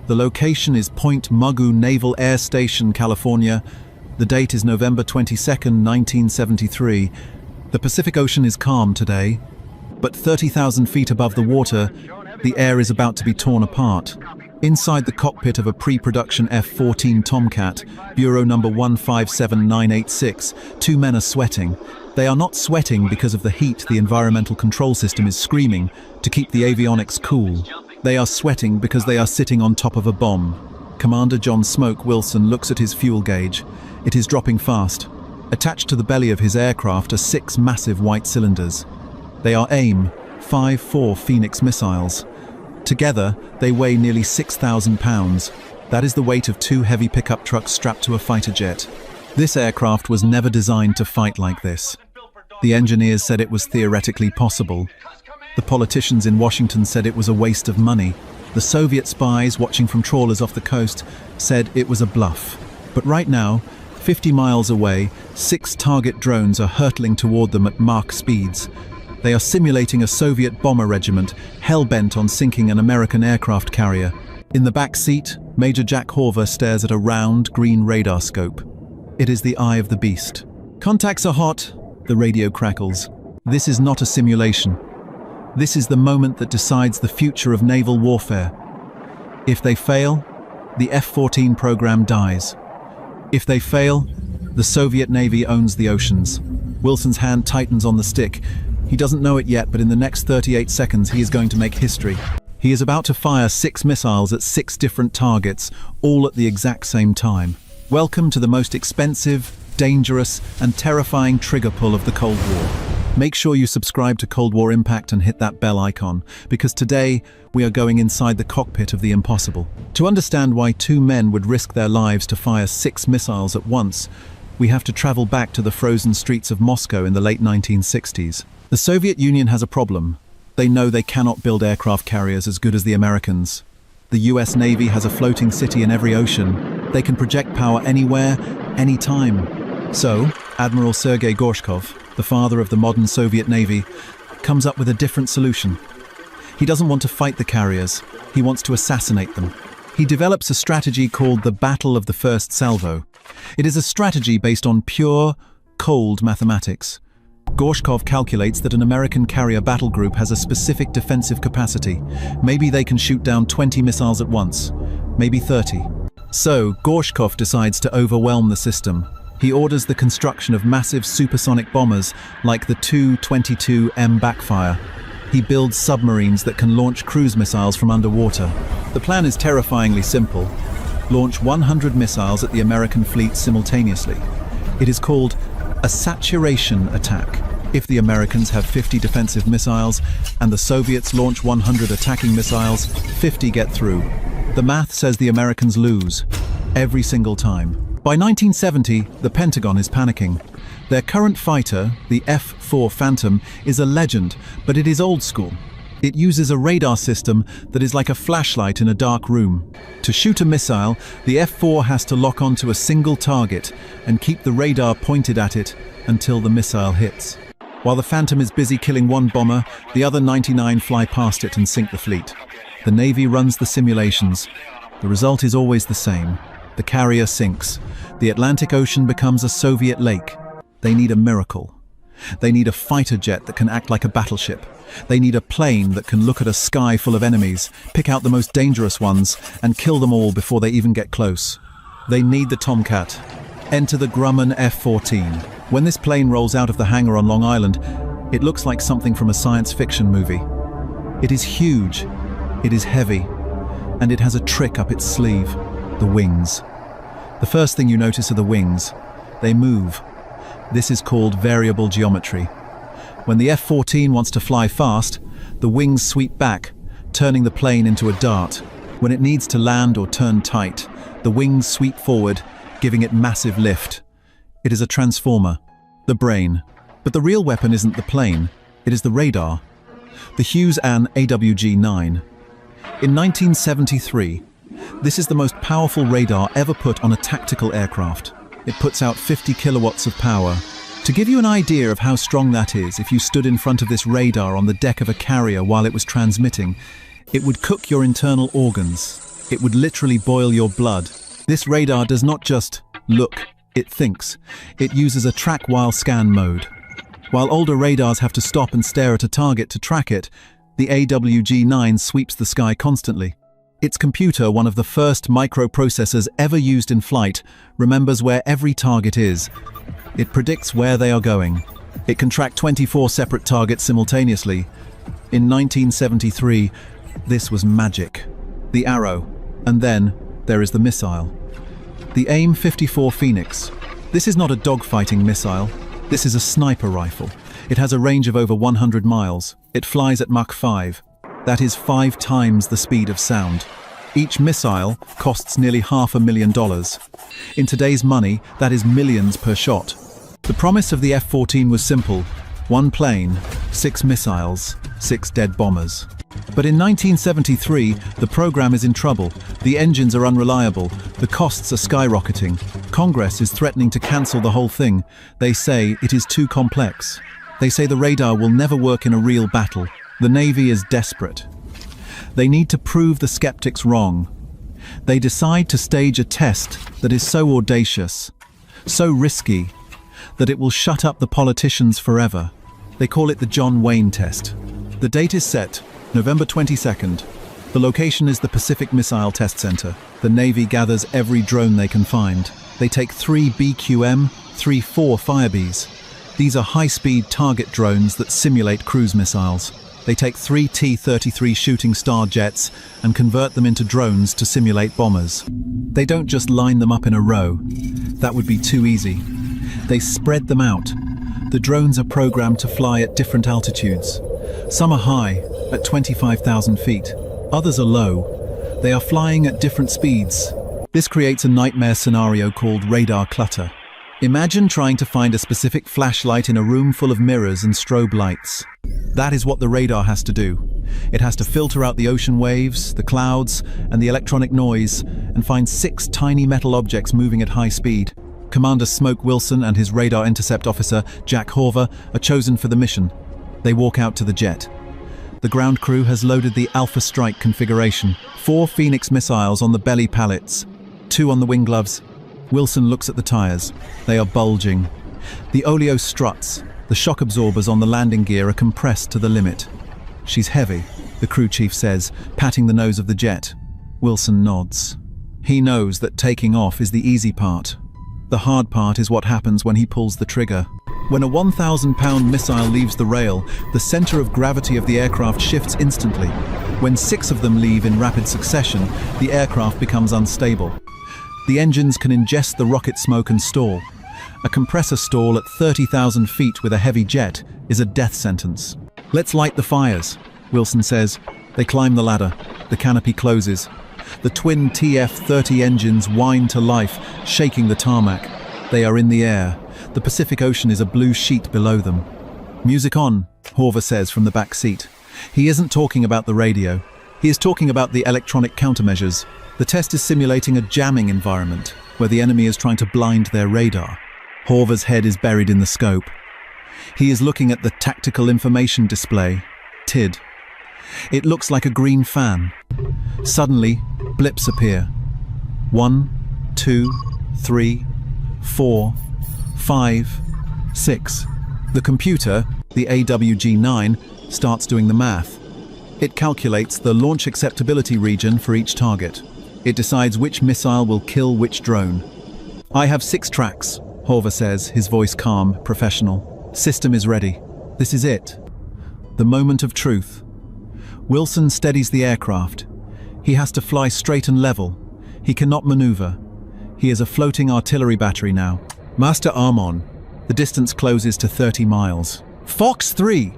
The location is Point Mugu Naval Air Station, California. The date is November 22nd, 1973. The Pacific Ocean is calm today, but 30,000 feet above the water, the air is about to be torn apart. Inside the cockpit of a pre-production F-14 Tomcat, Bureau number 157986, two men are sweating. They are not sweating because of the heat the environmental control system is screaming to keep the avionics cool. They are sweating because they are sitting on top of a bomb. Commander John Smoke Wilson looks at his fuel gauge. It is dropping fast. Attached to the belly of his aircraft are 6 massive white cylinders. They are AIM 5-4 Phoenix missiles. Together, they weigh nearly 6,000 pounds. That is the weight of 2 heavy pickup trucks strapped to a fighter jet. This aircraft was never designed to fight like this. The engineers said it was theoretically possible. The politicians in Washington said it was a waste of money. The Soviet spies watching from trawlers off the coast said it was a bluff. But right now, 50 miles away, 6 target drones are hurtling toward them at Mach speeds. They are simulating a Soviet bomber regiment, hell-bent on sinking an American aircraft carrier. In the back seat, Major Jack Horver stares at a round, green radar scope. It is the eye of the beast. "Contacts are hot," the radio crackles. This is not a simulation. This is the moment that decides the future of naval warfare. If they fail, the F-14 program dies. If they fail, the Soviet Navy owns the oceans. Wilson's hand tightens on the stick. He doesn't know it yet, but in the next 38 seconds he is going to make history. He is about to fire 6 missiles at 6 different targets, all at the exact same time. Welcome to the most expensive, dangerous, and terrifying trigger pull of the Cold War. Make sure you subscribe to Cold War Impact and hit that bell icon, because today we are going inside the cockpit of the impossible. To understand why 2 men would risk their lives to fire 6 missiles at once, we have to travel back to the frozen streets of Moscow in the late 1960s. The Soviet Union has a problem. They know they cannot build aircraft carriers as good as the Americans. The US Navy has a floating city in every ocean. They can project power anywhere, anytime. So, Admiral Sergei Gorshkov, the father of the modern Soviet Navy, comes up with a different solution. He doesn't want to fight the carriers. He wants to assassinate them. He develops a strategy called the Battle of the First Salvo. It is a strategy based on pure, cold mathematics. Gorshkov calculates that an American carrier battle group has a specific defensive capacity. Maybe they can shoot down 20 missiles at once, maybe 30. So, Gorshkov decides to overwhelm the system. He orders the construction of massive supersonic bombers like the Tu-22M backfire. He builds submarines that can launch cruise missiles from underwater. The plan is terrifyingly simple. Launch 100 missiles at the American fleet simultaneously. It is called a saturation attack. If the Americans have 50 defensive missiles and the Soviets launch 100 attacking missiles, 50 get through. The math says the Americans lose every single time. By 1970, the Pentagon is panicking. Their current fighter, the F-4 Phantom, is a legend, but it is old school. It uses a radar system that is like a flashlight in a dark room. To shoot a missile, the F-4 has to lock onto a single target and keep the radar pointed at it until the missile hits. While the Phantom is busy killing one bomber, the other 99 fly past it and sink the fleet. The Navy runs the simulations. The result is always the same. The carrier sinks. The Atlantic Ocean becomes a Soviet lake. They need a miracle. They need a fighter jet that can act like a battleship. They need a plane that can look at a sky full of enemies, pick out the most dangerous ones, and kill them all before they even get close. They need the Tomcat. Enter the Grumman F-14. When this plane rolls out of the hangar on Long Island, it looks like something from a science fiction movie. It is huge, it is heavy, and it has a trick up its sleeve: the wings. The first thing you notice are the wings. They move. This is called variable geometry. When the F-14 wants to fly fast, the wings sweep back, turning the plane into a dart. When it needs to land or turn tight, the wings sweep forward, giving it massive lift. It is a transformer, the brain. But the real weapon isn't the plane, it is the radar. The Hughes-Ann AWG-9. In 1973, this is the most powerful radar ever put on a tactical aircraft. It puts out 50 kilowatts of power. To give you an idea of how strong that is, if you stood in front of this radar on the deck of a carrier while it was transmitting, it would cook your internal organs. It would literally boil your blood. This radar does not just look, it thinks. It uses a track-while-scan mode. While older radars have to stop and stare at a target to track it, the AWG-9 sweeps the sky constantly. Its computer, one of the first microprocessors ever used in flight, remembers where every target is. It predicts where they are going. It can track 24 separate targets simultaneously. In 1973, this was magic. The Arrow, and then there is the missile. The AIM-54 Phoenix. This is not a dogfighting missile. This is a sniper rifle. It has a range of over 100 miles. It flies at Mach 5. That is 5 times the speed of sound. Each missile costs nearly $500,000. In today's money, that is millions per shot. The promise of the F-14 was simple. 1 plane, 6 missiles, 6 dead bombers. But in 1973, the program is in trouble. The engines are unreliable. The costs are skyrocketing. Congress is threatening to cancel the whole thing. They say it is too complex. They say the radar will never work in a real battle. The Navy is desperate. They need to prove the skeptics wrong. They decide to stage a test that is so audacious, so risky, that it will shut up the politicians forever. They call it the John Wayne test. The date is set, November 22nd. The location is the Pacific Missile Test Center. The Navy gathers every drone they can find. They take 3 BQM, 3 Firebees. These are high-speed target drones that simulate cruise missiles. They take 3 T-33 Shooting Star jets and convert them into drones to simulate bombers. They don't just line them up in a row. That would be too easy. They spread them out. The drones are programmed to fly at different altitudes. Some are high, at 25,000 feet. Others are low. They are flying at different speeds. This creates a nightmare scenario called radar clutter. Imagine trying to find a specific flashlight in a room full of mirrors and strobe lights. That is what the radar has to do. It has to filter out the ocean waves, the clouds, and the electronic noise, and find 6 tiny metal objects moving at high speed. Commander Smoke Wilson and his radar intercept officer, Jack Horver, are chosen for the mission. They walk out to the jet. The ground crew has loaded the Alpha Strike configuration. 4 Phoenix missiles on the belly pallets, 2 on the wing gloves. Wilson looks at the tires. They are bulging. The oleo struts, the shock absorbers on the landing gear, are compressed to the limit. She's heavy, the crew chief says, patting the nose of the jet. Wilson nods. He knows that taking off is the easy part. The hard part is what happens when he pulls the trigger. When a 1,000-pound missile leaves the rail, the center of gravity of the aircraft shifts instantly. When 6 of them leave in rapid succession, the aircraft becomes unstable. The engines can ingest the rocket smoke and stall. A compressor stall at 30,000 feet with a heavy jet is a death sentence. "Let's light the fires," Wilson says. They climb the ladder. The canopy closes. The twin TF-30 engines whine to life, shaking the tarmac. They are in the air. The Pacific Ocean is a blue sheet below them. "Music on," Horver says from the back seat. He isn't talking about the radio. He is talking about the electronic countermeasures. The test is simulating a jamming environment, where the enemy is trying to blind their radar. Horver's head is buried in the scope. He is looking at the Tactical Information Display, TID. It looks like a green fan. Suddenly, blips appear. 1, 2, 3, 4, 5, 6. The computer, the AWG-9, starts doing the math. It calculates the launch acceptability region for each target. It decides which missile will kill which drone. "I have 6 tracks," Horver says, his voice calm, professional. "System is ready. This is it. The moment of truth." Wilson steadies the aircraft. He has to fly straight and level. He cannot maneuver. He is a floating artillery battery now. "Master arm on." The distance closes to 30 miles. "Fox 3!"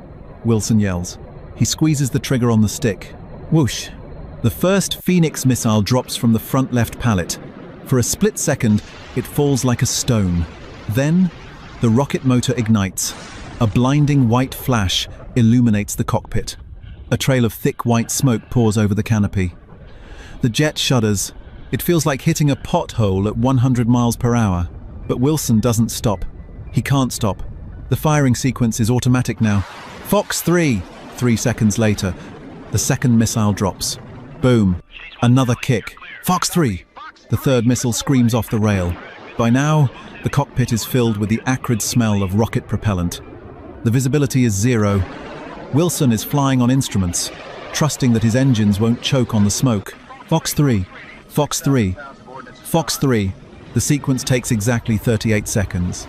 Wilson yells. He squeezes the trigger on the stick. Whoosh! The first Phoenix missile drops from the front left pallet. For a split second, it falls like a stone. Then, the rocket motor ignites. A blinding white flash illuminates the cockpit. A trail of thick white smoke pours over the canopy. The jet shudders. It feels like hitting a pothole at 100 miles per hour. But Wilson doesn't stop. He can't stop. The firing sequence is automatic now. "Fox 3! 3 seconds later, the second missile drops. Boom. Another kick. Fox 3! The third missile screams off the rail. By now, the cockpit is filled with the acrid smell of rocket propellant. The visibility is 0. Wilson is flying on instruments, trusting that his engines won't choke on the smoke. Fox 3! Fox 3! Fox 3! The sequence takes exactly 38 seconds.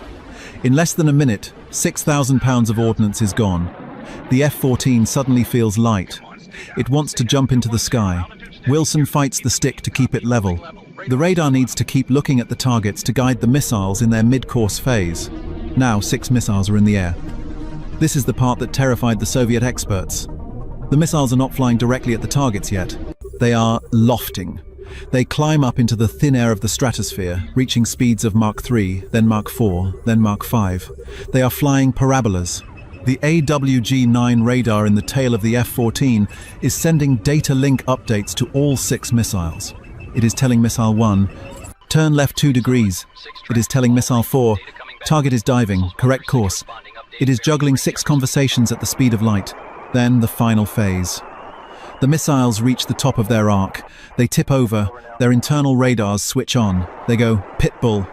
In less than a minute, 6,000 pounds of ordnance is gone. The F-14 suddenly feels light. It wants to jump into the sky. Wilson fights the stick to keep it level. The radar needs to keep looking at the targets to guide the missiles in their mid-course phase. Now 6 missiles are in the air. This is the part that terrified the Soviet experts. The missiles are not flying directly at the targets yet. They are lofting. They climb up into the thin air of the stratosphere, reaching speeds of Mach 3, then Mach 4, then Mach 5. They are flying parabolas. The AWG-9 radar in the tail of the F-14 is sending data link updates to all 6 missiles. It is telling Missile 1, turn left 2 degrees. It is telling Missile 4, target is diving, correct course. It is juggling 6 conversations at the speed of light. Then the final phase. The missiles reach the top of their arc. They tip over, their internal radars switch on. They go pitbull.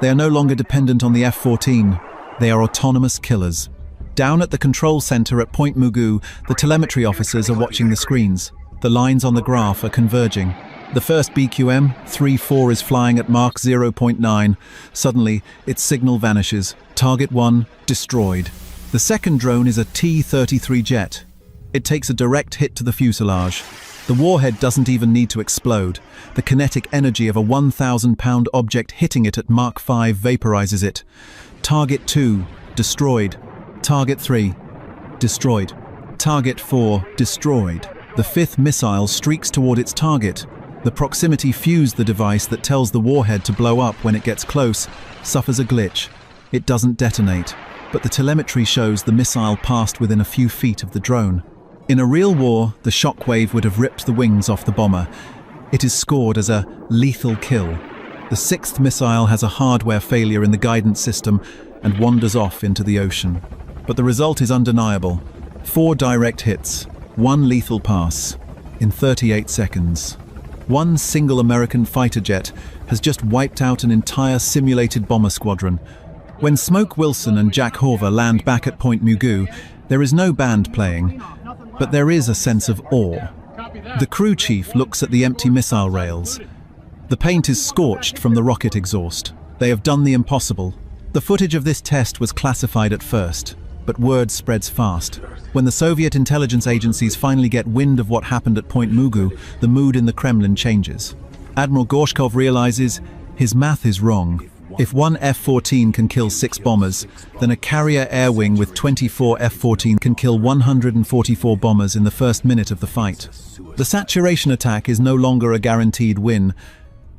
They are no longer dependent on the F-14. They are autonomous killers. Down at the control center at Point Mugu, the telemetry officers are watching the screens. The lines on the graph are converging. The first BQM, 3-4, is flying at Mach 0.9. Suddenly, its signal vanishes. Target 1, destroyed. The second drone is a T-33 jet. It takes a direct hit to the fuselage. The warhead doesn't even need to explode. The kinetic energy of a 1,000-pound object hitting it at Mach 5 vaporizes it. Target 2, destroyed. Target 3, destroyed. Target 4, destroyed. The 5th missile streaks toward its target. The proximity fuse the device that tells the warhead to blow up when it gets close suffers a glitch. It doesn't detonate, but the telemetry shows the missile passed within a few feet of the drone. In a real war, the shockwave would have ripped the wings off the bomber. It is scored as a lethal kill. The 6th missile has a hardware failure in the guidance system and wanders off into the ocean. But the result is undeniable. 4 direct hits, 1 lethal pass, in 38 seconds. One single American fighter jet has just wiped out an entire simulated bomber squadron. When Smoke Wilson and Jack Horver land back at Point Mugu, there is no band playing, but there is a sense of awe. The crew chief looks at the empty missile rails. The paint is scorched from the rocket exhaust. They have done the impossible. The footage of this test was classified at first, but word spreads fast. When the Soviet intelligence agencies finally get wind of what happened at Point Mugu, the mood in the Kremlin changes. Admiral Gorshkov realizes his math is wrong. If one F-14 can kill 6 bombers, then a carrier air wing with 24 F-14 can kill 144 bombers in the first minute of the fight. The saturation attack is no longer a guaranteed win.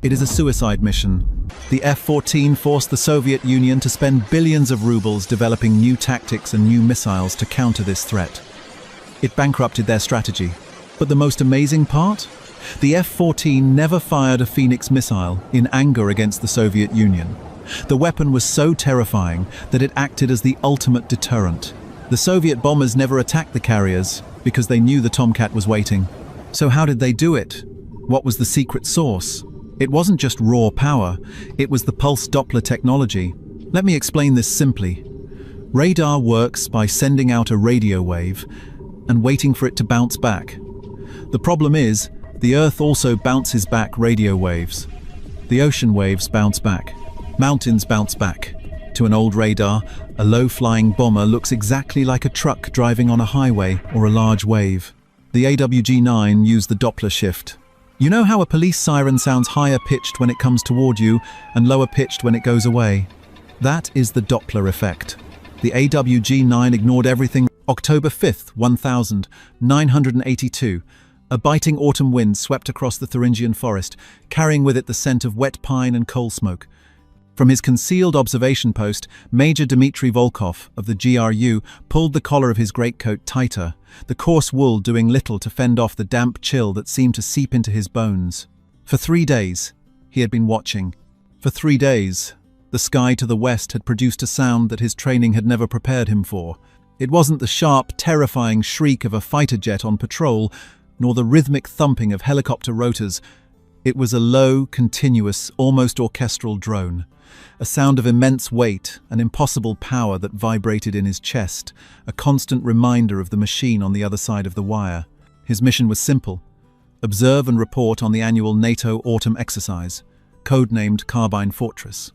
It is a suicide mission. The F-14 forced the Soviet Union to spend billions of rubles developing new tactics and new missiles to counter this threat. It bankrupted their strategy. But the most amazing part? The F-14 never fired a Phoenix missile in anger against the Soviet Union. The weapon was so terrifying that it acted as the ultimate deterrent. The Soviet bombers never attacked the carriers because they knew the Tomcat was waiting. So how did they do it? What was the secret sauce? It wasn't just raw power, it was the pulse Doppler technology. Let me explain this simply. Radar works by sending out a radio wave and waiting for it to bounce back. The problem is, the Earth also bounces back radio waves. The ocean waves bounce back. Mountains bounce back. To an old radar, a low-flying bomber looks exactly like a truck driving on a highway or a large wave. The AWG-9 used the Doppler shift. You know how a police siren sounds higher-pitched when it comes toward you and lower-pitched when it goes away? That is the Doppler effect. The AWG-9 ignored everything. October 5th, 1982. A biting autumn wind swept across the Thuringian forest, carrying with it the scent of wet pine and coal smoke. From his concealed observation post, Major Dmitry Volkov of the GRU pulled the collar of his greatcoat tighter, the coarse wool doing little to fend off the damp chill that seemed to seep into his bones. For 3 days, he had been watching. For 3 days, the sky to the west had produced a sound that his training had never prepared him for. It wasn't the sharp, terrifying shriek of a fighter jet on patrol, nor the rhythmic thumping of helicopter rotors. It was a low, continuous, almost orchestral drone, a sound of immense weight and impossible power that vibrated in his chest, a constant reminder of the machine on the other side of the wire. His mission was simple: observe and report on the annual NATO autumn exercise, codenamed Carbine Fortress.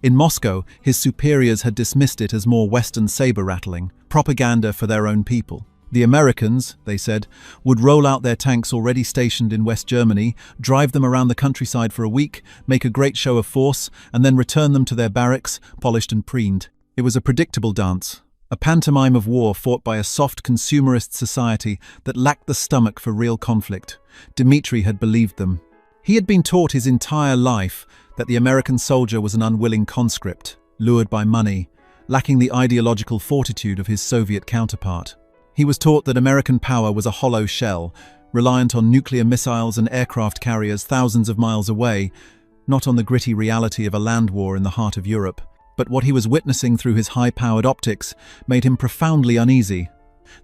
In Moscow, his superiors had dismissed it as more Western saber-rattling, propaganda for their own people. The Americans, they said, would roll out their tanks already stationed in West Germany, drive them around the countryside for a week, make a great show of force, and then return them to their barracks, polished and preened. It was a predictable dance, a pantomime of war fought by a soft consumerist society that lacked the stomach for real conflict. Dmitri had believed them. He had been taught his entire life that the American soldier was an unwilling conscript, lured by money, lacking the ideological fortitude of his Soviet counterpart. He was taught that American power was a hollow shell, reliant on nuclear missiles and aircraft carriers thousands of miles away, not on the gritty reality of a land war in the heart of Europe. But what he was witnessing through his high-powered optics made him profoundly uneasy.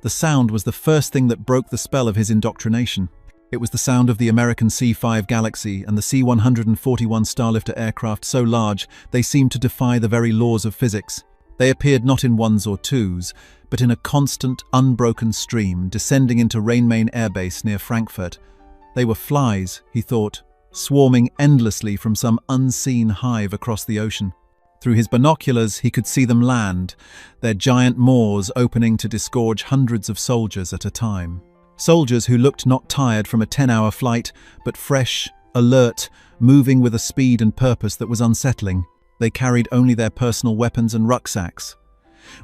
The sound was the first thing that broke the spell of his indoctrination. It was the sound of the American C-5 Galaxy and the C-141 Starlifter aircraft so large they seemed to defy the very laws of physics. They appeared not in ones or twos, but in a constant, unbroken stream descending into Rhein-Main Air Base near Frankfurt. They were flies, he thought, swarming endlessly from some unseen hive across the ocean. Through his binoculars, he could see them land, their giant maws opening to disgorge hundreds of soldiers at a time. Soldiers who looked not tired from a 10-hour flight, but fresh, alert, moving with a speed and purpose that was unsettling. They carried only their personal weapons and rucksacks.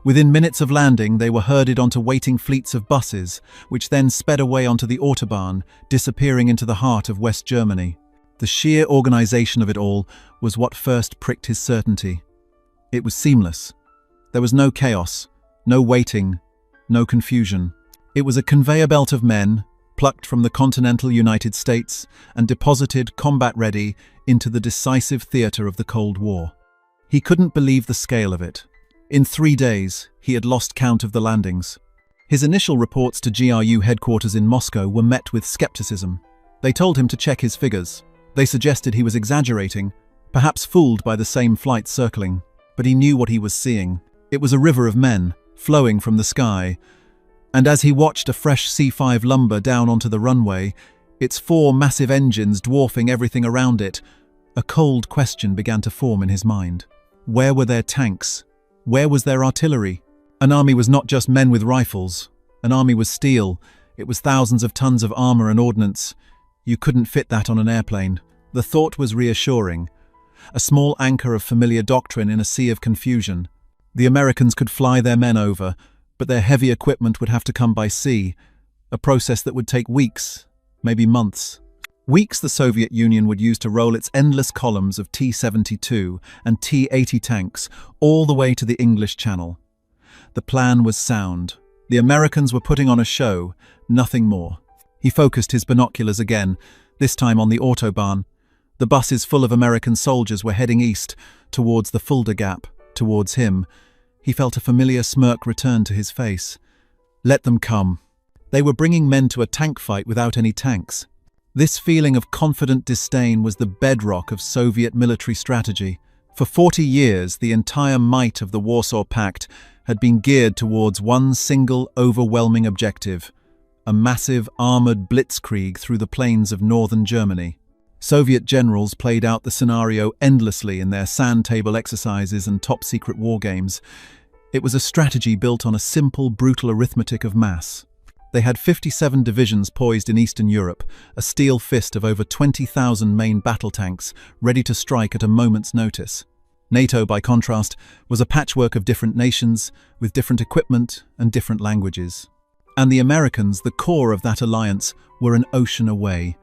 Within minutes of landing, they were herded onto waiting fleets of buses, which then sped away onto the Autobahn, disappearing into the heart of West Germany. The sheer organization of it all was what first pricked his certainty. It was seamless. There was no chaos, no waiting, no confusion. It was a conveyor belt of men, plucked from the continental United States and deposited, combat-ready, into the decisive theater of the Cold War. He couldn't believe the scale of it. In 3 days, he had lost count of the landings. His initial reports to GRU headquarters in Moscow were met with skepticism. They told him to check his figures. They suggested he was exaggerating, perhaps fooled by the same flights circling. But he knew what he was seeing. It was a river of men, flowing from the sky. And as he watched a fresh C-5 lumber down onto the runway, its 4 massive engines dwarfing everything around it, a cold question began to form in his mind. Where were their tanks? Where was their artillery? An army was not just men with rifles. An army was steel. It was thousands of tons of armor and ordnance. You couldn't fit that on an airplane. The thought was reassuring. A small anchor of familiar doctrine in a sea of confusion. The Americans could fly their men over, but their heavy equipment would have to come by sea, a process that would take weeks, maybe months. Weeks the Soviet Union would use to roll its endless columns of T-72 and T-80 tanks all the way to the English Channel. The plan was sound. The Americans were putting on a show, nothing more. He focused his binoculars again, this time on the Autobahn. The buses full of American soldiers were heading east, towards the Fulda Gap, towards him. He felt a familiar smirk return to his face. Let them come. They were bringing men to a tank fight without any tanks. This feeling of confident disdain was the bedrock of Soviet military strategy. For 40 years, the entire might of the Warsaw Pact had been geared towards one single, overwhelming objective: a massive, armored blitzkrieg through the plains of northern Germany. Soviet generals played out the scenario endlessly in their sand table exercises and top-secret war games. It was a strategy built on a simple, brutal arithmetic of mass. They had 57 divisions poised in Eastern Europe, a steel fist of over 20,000 main battle tanks, ready to strike at a moment's notice. NATO, by contrast, was a patchwork of different nations, with different equipment and different languages. And the Americans, the core of that alliance, were an ocean away.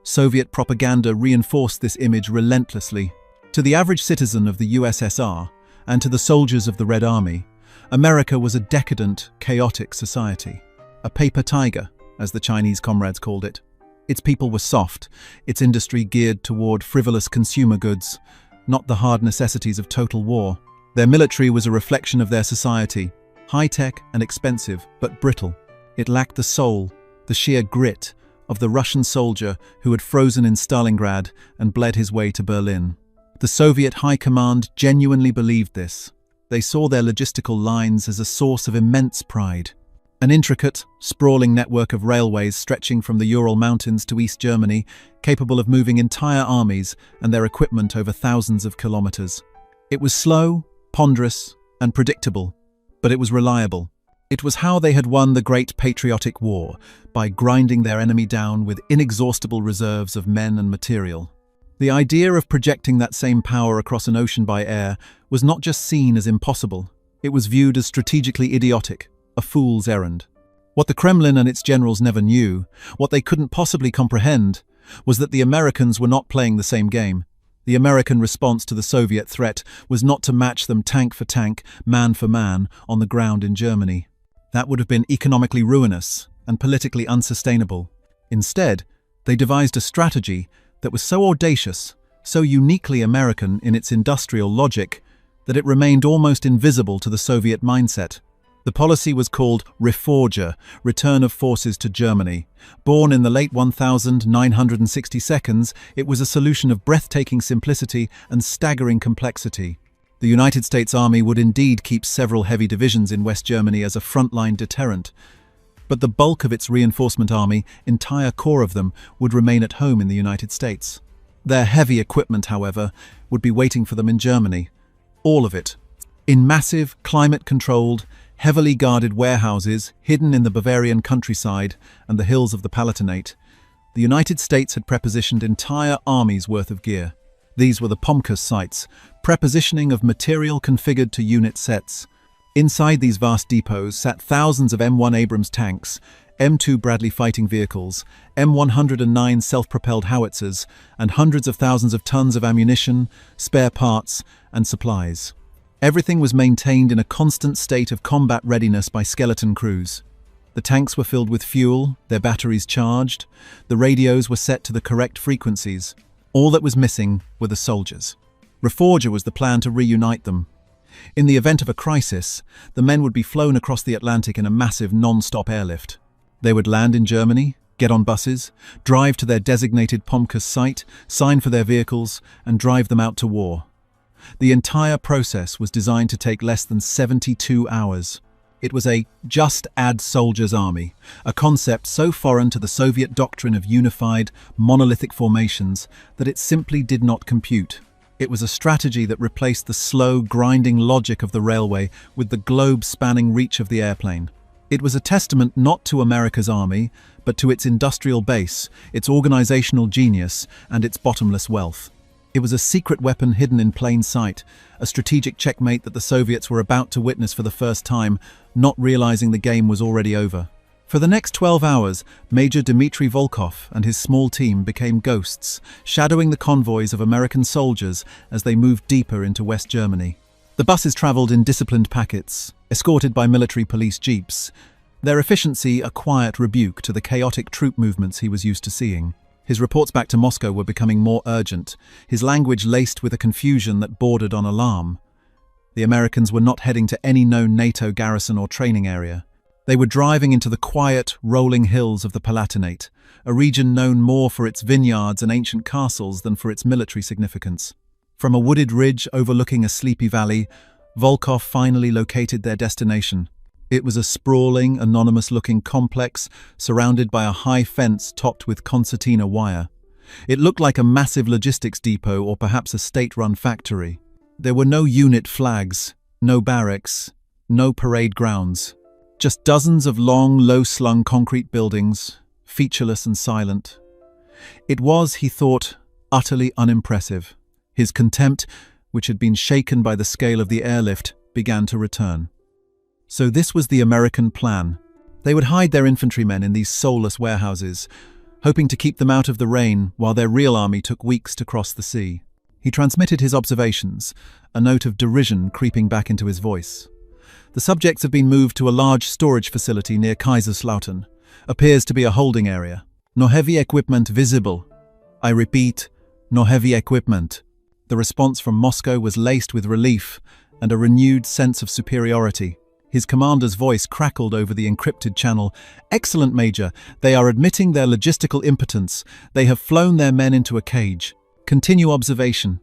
Soviet propaganda reinforced this image relentlessly. To the average citizen of the USSR, and to the soldiers of the Red Army, America was a decadent, chaotic society. A paper tiger, as the Chinese comrades called it. Its people were soft, its industry geared toward frivolous consumer goods, not the hard necessities of total war. Their military was a reflection of their society, high-tech and expensive, but brittle. It lacked the soul, the sheer grit, of the Russian soldier who had frozen in Stalingrad and bled his way to Berlin. The Soviet High Command genuinely believed this. They saw their logistical lines as a source of immense pride. An intricate, sprawling network of railways stretching from the Ural Mountains to East Germany, capable of moving entire armies and their equipment over thousands of kilometers. It was slow, ponderous, and predictable, but it was reliable. It was how they had won the Great Patriotic War, by grinding their enemy down with inexhaustible reserves of men and material. The idea of projecting that same power across an ocean by air was not just seen as impossible, it was viewed as strategically idiotic, a fool's errand. What the Kremlin and its generals never knew, what they couldn't possibly comprehend, was that the Americans were not playing the same game. The American response to the Soviet threat was not to match them tank for tank, man for man, on the ground in Germany. That would have been economically ruinous and politically unsustainable. Instead, they devised a strategy that was so audacious, so uniquely American in its industrial logic, that it remained almost invisible to the Soviet mindset. The policy was called Reforger, Return of Forces to Germany. Born in the late 1962, it was a solution of breathtaking simplicity and staggering complexity. The United States Army would indeed keep several heavy divisions in West Germany as a frontline deterrent, but the bulk of its reinforcement army, entire corps of them, would remain at home in the United States. Their heavy equipment, however, would be waiting for them in Germany. All of it. In massive, climate-controlled, heavily guarded warehouses hidden in the Bavarian countryside and the hills of the Palatinate, the United States had prepositioned entire armies' worth of gear. These were the POMCUS sites, prepositioning of material configured to unit sets. Inside these vast depots sat thousands of M1 Abrams tanks, M2 Bradley fighting vehicles, M109 self-propelled howitzers, and hundreds of thousands of tons of ammunition, spare parts, and supplies. Everything was maintained in a constant state of combat readiness by skeleton crews. The tanks were filled with fuel, their batteries charged, the radios were set to the correct frequencies. All that was missing were the soldiers. Reforger was the plan to reunite them. In the event of a crisis, the men would be flown across the Atlantic in a massive non-stop airlift. They would land in Germany, get on buses, drive to their designated POMCUS site, sign for their vehicles, and drive them out to war. The entire process was designed to take less than 72 hours. It was a just add soldiers army, a concept so foreign to the Soviet doctrine of unified, monolithic formations that it simply did not compute. It was a strategy that replaced the slow, grinding logic of the railway with the globe-spanning reach of the airplane. It was a testament not to America's army, but to its industrial base, its organizational genius, and its bottomless wealth. It was a secret weapon hidden in plain sight, a strategic checkmate that the Soviets were about to witness for the first time, not realizing the game was already over. For the next 12 hours, Major Dmitry Volkov and his small team became ghosts, shadowing the convoys of American soldiers as they moved deeper into West Germany. The buses traveled in disciplined packets, escorted by military police jeeps, their efficiency a quiet rebuke to the chaotic troop movements he was used to seeing. His reports back to Moscow were becoming more urgent, his language laced with a confusion that bordered on alarm. The Americans were not heading to any known NATO garrison or training area. They were driving into the quiet, rolling hills of the Palatinate, a region known more for its vineyards and ancient castles than for its military significance. From a wooded ridge overlooking a sleepy valley, Volkov finally located their destination. It was a sprawling, anonymous-looking complex surrounded by a high fence topped with concertina wire. It looked like a massive logistics depot or perhaps a state-run factory. There were no unit flags, no barracks, no parade grounds. Just dozens of long, low-slung concrete buildings, featureless and silent. It was, he thought, utterly unimpressive. His contempt, which had been shaken by the scale of the airlift, began to return. So this was the American plan. They would hide their infantrymen in these soulless warehouses, hoping to keep them out of the rain while their real army took weeks to cross the sea. He transmitted his observations, a note of derision creeping back into his voice. The subjects have been moved to a large storage facility near Kaiserslautern. Appears to be a holding area. No heavy equipment visible. I repeat, no heavy equipment. The response from Moscow was laced with relief and a renewed sense of superiority. His commander's voice crackled over the encrypted channel. "Excellent, Major. They are admitting their logistical impotence. They have flown their men into a cage. Continue observation.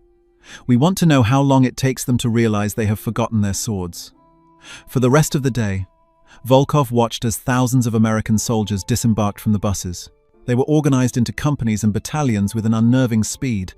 We want to know how long it takes them to realize they have forgotten their swords." For the rest of the day, Volkov watched as thousands of American soldiers disembarked from the buses. They were organized into companies and battalions with an unnerving speed.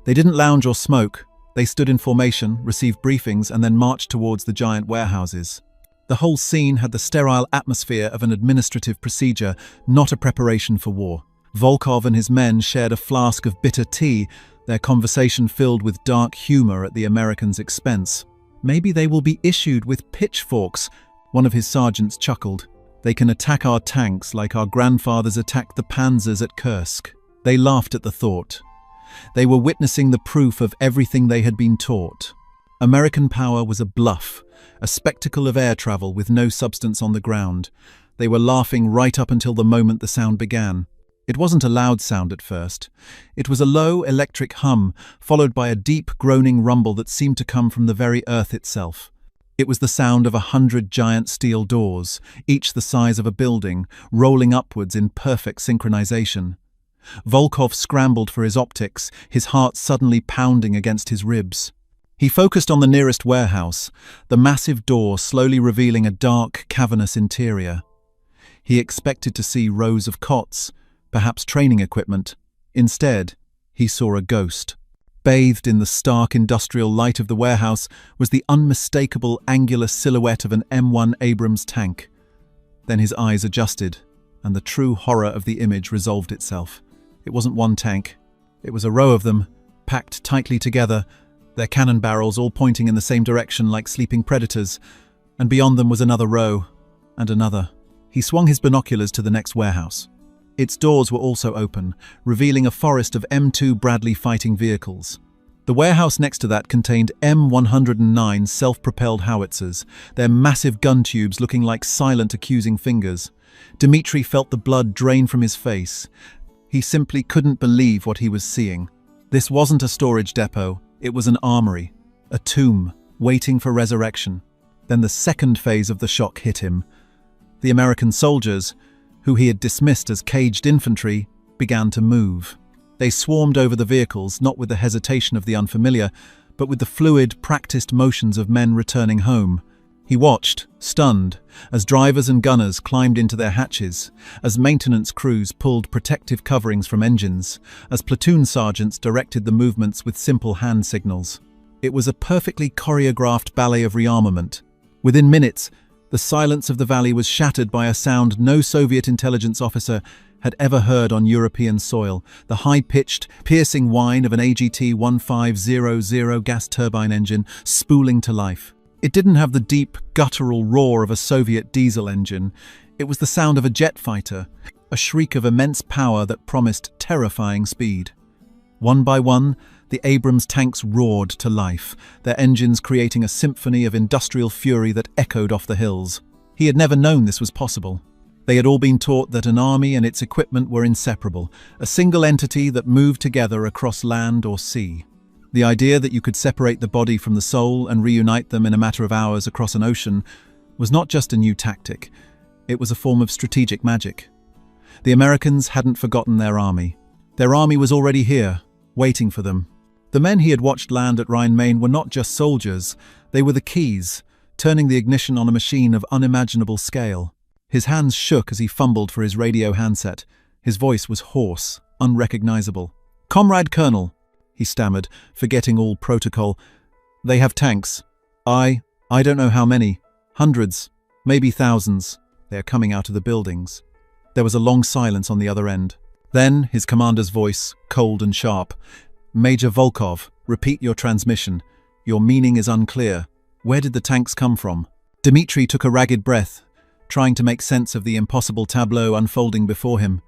They didn't lounge or smoke. They stood in formation, received briefings, and then marched towards the giant warehouses. The whole scene had the sterile atmosphere of an administrative procedure, not a preparation for war. Volkov and his men shared a flask of bitter tea, their conversation filled with dark humor at the Americans' expense. "Maybe they will be issued with pitchforks," one of his sergeants chuckled. "They can attack our tanks like our grandfathers attacked the panzers at Kursk." They laughed at the thought. They were witnessing the proof of everything they had been taught. American power was a bluff, a spectacle of air travel with no substance on the ground. They were laughing right up until the moment the sound began. It wasn't a loud sound at first. It was a low electric hum, followed by a deep groaning rumble that seemed to come from the very earth itself. It was the sound of 100 giant steel doors, each the size of a building, rolling upwards in perfect synchronization. Volkov scrambled for his optics, his heart suddenly pounding against his ribs. He focused on the nearest warehouse, the massive door slowly revealing a dark, cavernous interior. He expected to see rows of cots, perhaps training equipment. Instead, he saw a ghost. Bathed in the stark industrial light of the warehouse was the unmistakable angular silhouette of an M1 Abrams tank. Then his eyes adjusted, and the true horror of the image resolved itself. It wasn't one tank. It was a row of them, packed tightly together, their cannon barrels all pointing in the same direction like sleeping predators, and beyond them was another row, and another. He swung his binoculars to the next warehouse. Its doors were also open, revealing a forest of M2 Bradley fighting vehicles. The warehouse next to that contained M109 self-propelled howitzers, their massive gun tubes looking like silent accusing fingers. Dmitri felt the blood drain from his face. He simply couldn't believe what he was seeing. This wasn't a storage depot. It was an armory, a tomb, waiting for resurrection. Then the second phase of the shock hit him. The American soldiers, who he had dismissed as caged infantry, began to move. They swarmed over the vehicles, not with the hesitation of the unfamiliar, but with the fluid, practiced motions of men returning home. He watched, stunned, as drivers and gunners climbed into their hatches, as maintenance crews pulled protective coverings from engines, as platoon sergeants directed the movements with simple hand signals. It was a perfectly choreographed ballet of rearmament. Within minutes, the silence of the valley was shattered by a sound no Soviet intelligence officer had ever heard on European soil, the high-pitched, piercing whine of an AGT-1500 gas turbine engine spooling to life. It didn't have the deep, guttural roar of a Soviet diesel engine. It was the sound of a jet fighter, a shriek of immense power that promised terrifying speed. One by one, the Abrams tanks roared to life, their engines creating a symphony of industrial fury that echoed off the hills. He had never known this was possible. They had all been taught that an army and its equipment were inseparable, a single entity that moved together across land or sea. The idea that you could separate the body from the soul and reunite them in a matter of hours across an ocean was not just a new tactic, it was a form of strategic magic. The Americans hadn't forgotten their army. Their army was already here, waiting for them. The men he had watched land at Rhine-Main were not just soldiers, they were the keys, turning the ignition on a machine of unimaginable scale. His hands shook as he fumbled for his radio handset. His voice was hoarse, unrecognizable. "Comrade Colonel," he stammered, forgetting all protocol. "They have tanks. I don't know how many. Hundreds, maybe thousands. They are coming out of the buildings." There was a long silence on the other end. Then his commander's voice, cold and sharp. "Major Volkov, repeat your transmission. Your meaning is unclear. Where did the tanks come from?" Dmitri took a ragged breath, trying to make sense of the impossible tableau unfolding before him.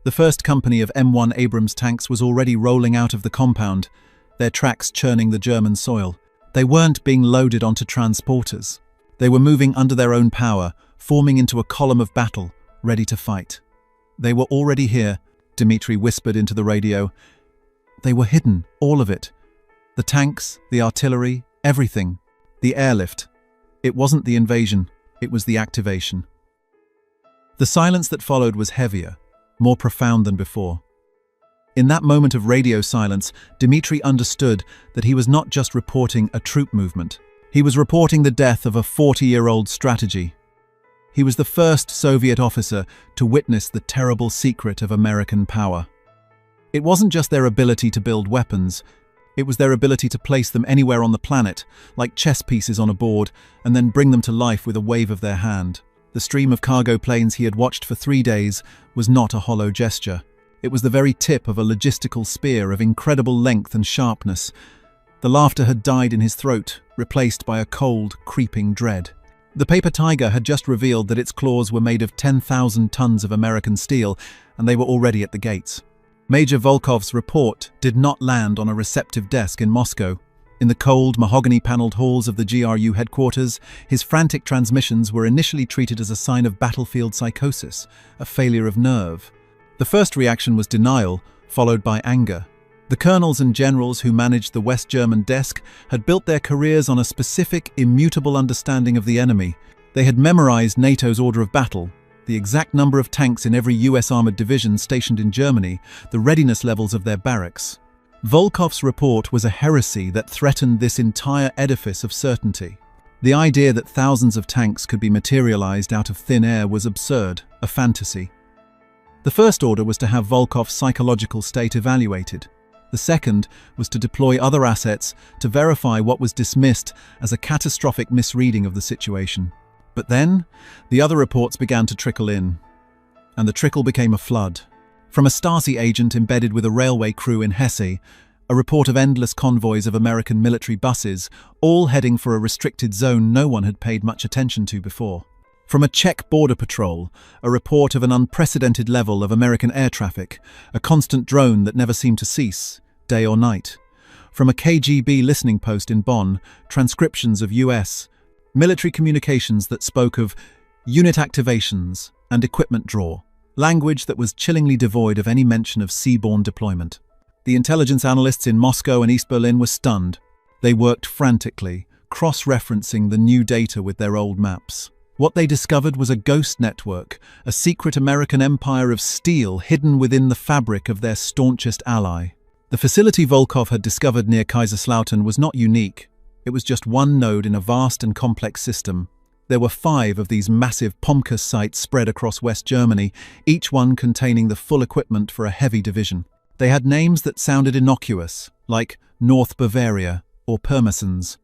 The first company of M1 Abrams tanks was already rolling out of the compound, their tracks churning the German soil. They weren't being loaded onto transporters. They were moving under their own power, forming into a column of battle, ready to fight. "They were already here," Dmitri whispered into the radio. "They were hidden, all of it. The tanks, the artillery, everything. The airlift. It wasn't the invasion. It was the activation. The silence that followed was heavier, more profound than before. In that moment of radio silence, Dmitry understood that he was not just reporting a troop movement. He was reporting the death of a 40-year-old strategy. He was the first Soviet officer to witness the terrible secret of American power. It wasn't just their ability to build weapons, it was their ability to place them anywhere on the planet, like chess pieces on a board, and then bring them to life with a wave of their hand. The stream of cargo planes he had watched for 3 days was not a hollow gesture. It was the very tip of a logistical spear of incredible length and sharpness. The laughter had died in his throat, replaced by a cold, creeping dread. The paper tiger had just revealed that its claws were made of 10,000 tons of American steel, and they were already at the gates. Major Volkov's report did not land on a receptive desk in Moscow. In the cold, mahogany-paneled halls of the GRU headquarters, his frantic transmissions were initially treated as a sign of battlefield psychosis, a failure of nerve. The first reaction was denial, followed by anger. The colonels and generals who managed the West German desk had built their careers on a specific, immutable understanding of the enemy. They had memorized NATO's order of battle, the exact number of tanks in every US armored division stationed in Germany, the readiness levels of their barracks. Volkov's report was a heresy that threatened this entire edifice of certainty. The idea that thousands of tanks could be materialized out of thin air was absurd, a fantasy. The first order was to have Volkov's psychological state evaluated. The second was to deploy other assets to verify what was dismissed as a catastrophic misreading of the situation. But then, the other reports began to trickle in, and the trickle became a flood. From a Stasi agent embedded with a railway crew in Hesse, a report of endless convoys of American military buses, all heading for a restricted zone no one had paid much attention to before. From a Czech border patrol, a report of an unprecedented level of American air traffic, a constant drone that never seemed to cease, day or night. From a KGB listening post in Bonn, transcriptions of US military communications that spoke of unit activations and equipment draw, language that was chillingly devoid of any mention of seaborne deployment. The intelligence analysts in Moscow and East Berlin were stunned. They worked frantically, cross-referencing the new data with their old maps. What they discovered was a ghost network, a secret American empire of steel hidden within the fabric of their staunchest ally. The facility Volkov had discovered near Kaiserslautern was not unique. It was just one node in a vast and complex system. There were 5 of these massive POMCUS sites spread across West Germany, each one containing the full equipment for a heavy division. They had names that sounded innocuous, like North Bavaria or Pirmasens,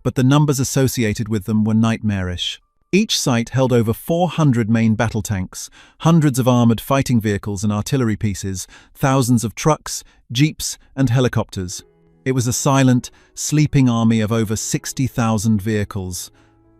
but the numbers associated with them were nightmarish. Each site held over 400 main battle tanks, hundreds of armored fighting vehicles and artillery pieces, thousands of trucks, jeeps, and helicopters. It was a silent, sleeping army of over 60,000 vehicles,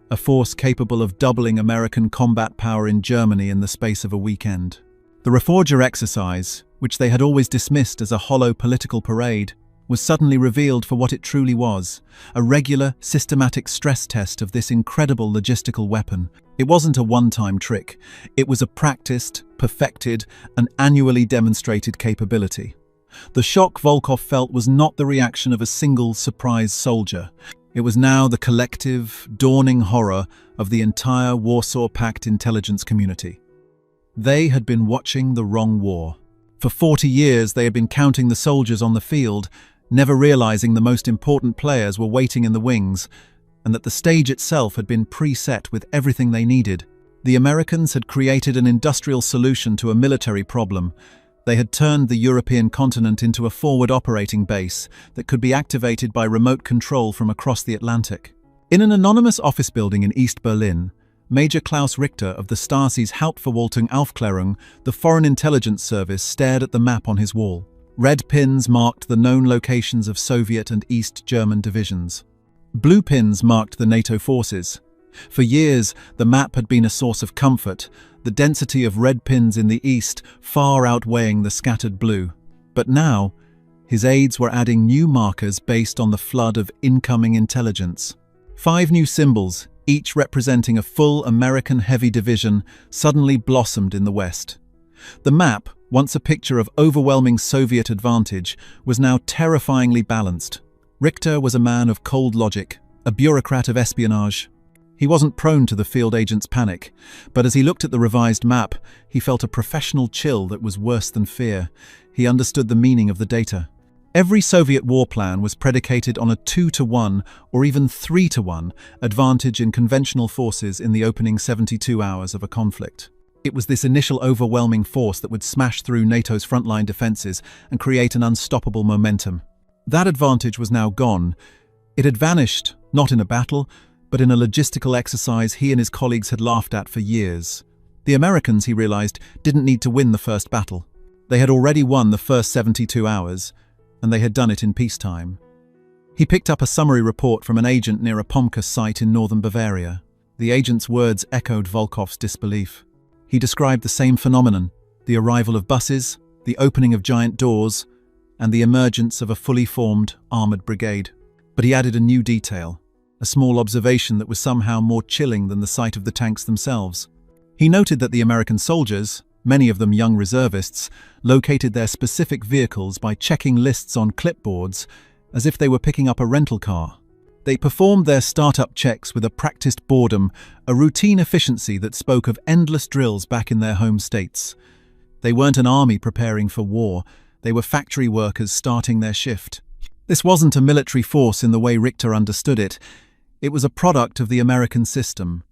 a force capable of doubling American combat power in Germany in the space of a weekend. The Reforger exercise, which they had always dismissed as a hollow political parade, was suddenly revealed for what it truly was, a regular, systematic stress test of this incredible logistical weapon. It wasn't a one-time trick. It was a practiced, perfected, and annually demonstrated capability. The shock Volkov felt was not the reaction of a single surprised soldier. It was now the collective, dawning horror of the entire Warsaw Pact intelligence community. They had been watching the wrong war. For 40 years they had been counting the soldiers on the field, never realizing the most important players were waiting in the wings, and that the stage itself had been preset with everything they needed. The Americans had created an industrial solution to a military problem. They had turned the European continent into a forward operating base that could be activated by remote control from across the Atlantic. In an anonymous office building in East Berlin, Major Klaus Richter of the Stasi's Hauptverwaltung Aufklärung, the Foreign Intelligence Service, stared at the map on his wall. Red pins marked the known locations of Soviet and East German divisions. Blue pins marked the NATO forces. For years, the map had been a source of comfort, the density of red pins in the east far outweighing the scattered blue. But now, his aides were adding new markers based on the flood of incoming intelligence. 5 new symbols, each representing a full American heavy division, suddenly blossomed in the west. The map, once a picture of overwhelming Soviet advantage, was now terrifyingly balanced. Richter was a man of cold logic, a bureaucrat of espionage. He wasn't prone to the field agent's panic, but as he looked at the revised map, he felt a professional chill that was worse than fear. He understood the meaning of the data. Every Soviet war plan was predicated on a 2-to-1 or even 3-to-1 advantage in conventional forces in the opening 72 hours of a conflict. It was this initial overwhelming force that would smash through NATO's frontline defenses and create an unstoppable momentum. That advantage was now gone. It had vanished, not in a battle, but in a logistical exercise he and his colleagues had laughed at for years. The Americans, he realized, didn't need to win the first battle. They had already won the first 72 hours, and they had done it in peacetime. He picked up a summary report from an agent near a POMCUS site in northern Bavaria. The agent's words echoed Volkov's disbelief. He described the same phenomenon, the arrival of buses, the opening of giant doors, and the emergence of a fully formed, armoured brigade. But he added a new detail, a small observation that was somehow more chilling than the sight of the tanks themselves. He noted that the American soldiers, many of them young reservists, located their specific vehicles by checking lists on clipboards as if they were picking up a rental car. They performed their startup checks with a practiced boredom, a routine efficiency that spoke of endless drills back in their home states. They weren't an army preparing for war, they were factory workers starting their shift. This wasn't a military force in the way Richter understood it. It was a product of the American system,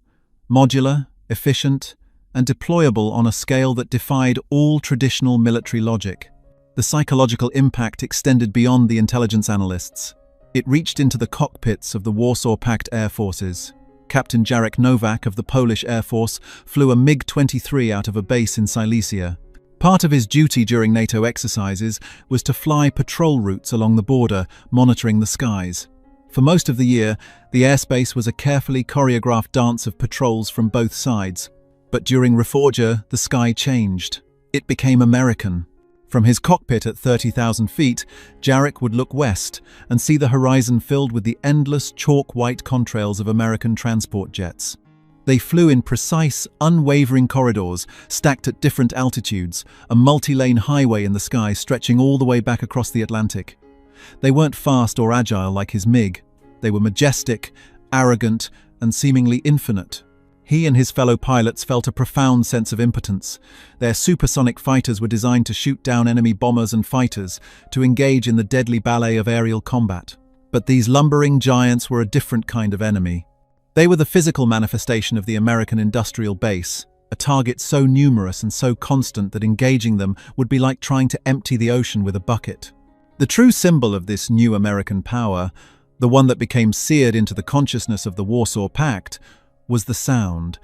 modular, efficient, and deployable on a scale that defied all traditional military logic. The psychological impact extended beyond the intelligence analysts. It reached into the cockpits of the Warsaw Pact air forces. Captain Jarek Nowak of the Polish Air Force flew a MiG-23 out of a base in Silesia. Part of his duty during NATO exercises was to fly patrol routes along the border, monitoring the skies. For most of the year, the airspace was a carefully choreographed dance of patrols from both sides. But during Reforger, the sky changed. It became American. From his cockpit at 30,000 feet, Jarek would look west and see the horizon filled with the endless chalk-white contrails of American transport jets. They flew in precise, unwavering corridors, stacked at different altitudes, a multi-lane highway in the sky stretching all the way back across the Atlantic. They weren't fast or agile like his MiG. They were majestic, arrogant, and seemingly infinite. He and his fellow pilots felt a profound sense of impotence. Their supersonic fighters were designed to shoot down enemy bombers and fighters, to engage in the deadly ballet of aerial combat. But these lumbering giants were a different kind of enemy. They were the physical manifestation of the American industrial base, a target so numerous and so constant that engaging them would be like trying to empty the ocean with a bucket. The true symbol of this new American power, the one that became seared into the consciousness of the Warsaw Pact, was the sound.